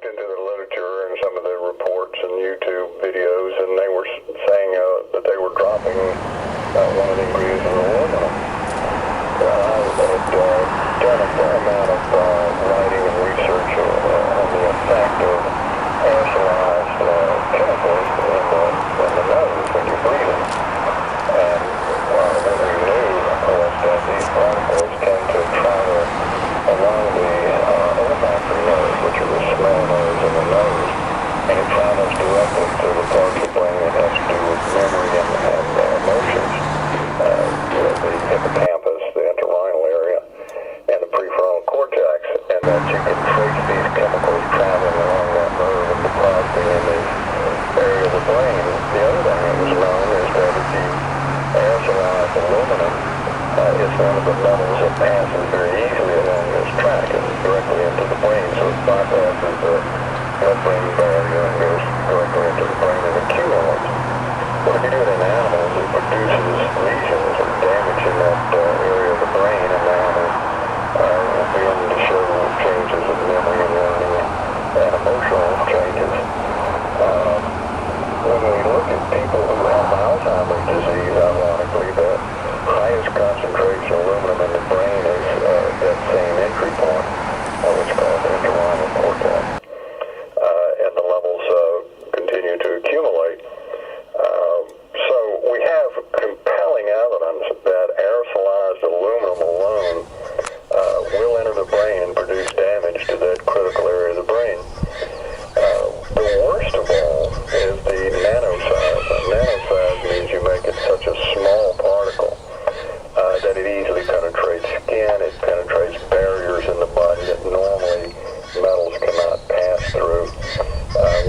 into the literature and some of the reports and YouTube videos, and they were saying that they were dropping one of the ingredients of aluminum. I had done a fair amount of writing and research on the effect of aerosolized chemicals in the nose when you're breathing. And what we knew was that these particles tend to travel along the olfactory nerve, which are the smell nerves in the nose, and it travels directly to the parts of the brain that has to do with memory and emotions, the hippocampus, the entorhinal area, and the prefrontal cortex, and that you can trace these chemicals traveling along that nerve and depositing in this area of the brain. The other thing that was known is that if you aerosolize aluminum, it's one of the metals that passes very easily along this track and directly into the brain, so it bypasses the blood-brain barrier and goes directly into the brain and accumulates. But if you do it in animals, it produces lesions or damage in that area of the brain, and the animals will begin to show changes in memory and learning and emotional changes. When we look at people who have Alzheimer's disease, ironically, the highest concentration of aluminum in the brain is that same entry point, which is called the entorhinal cortex, and the levels continue to accumulate. So we have compelling evidence that aerosolized aluminum alone will enter the brain and produce damage to that critical area of the brain. The worst of all is the nanosize. Nanosize means you make it such a small particle that it easily penetrates skin, it penetrates barriers in the body that normally metals cannot pass through.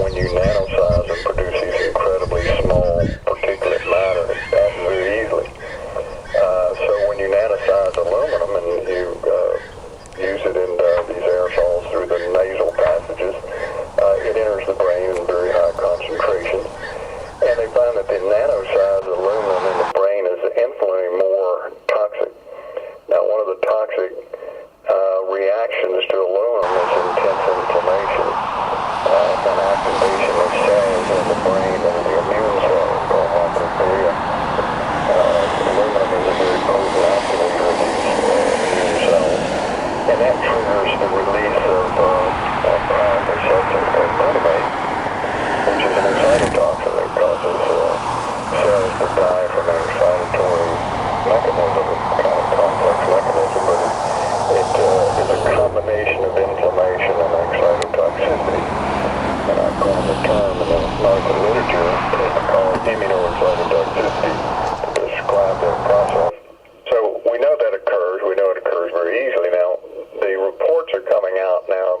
When you nanosize and produce these incredibly small particulate matter, it passes very easily. So when you nanosize aluminum and you use it in these aerosols through the nasal passages, it enters the brain in very high concentrations. And they find that the nanosized aluminum in the brain is infinitely more toxic. Now, one of the toxic reactions to aluminum is intense inflammation and activation of cells in the brain and the immune cells called microglia. Aluminum is a very potent activator of these immune cells, and that triggers the release of a powerful substance called glutamate, which is an excitotoxin that causes cells to die from an excitatory mechanism, kind of complex mechanism, but it is a combination of inflammation and excitotoxicity. And I call the term in the medical literature called immunoexcitotoxicity to describe that process. So we know that occurs. We know it occurs very easily. Now, the reports are coming out now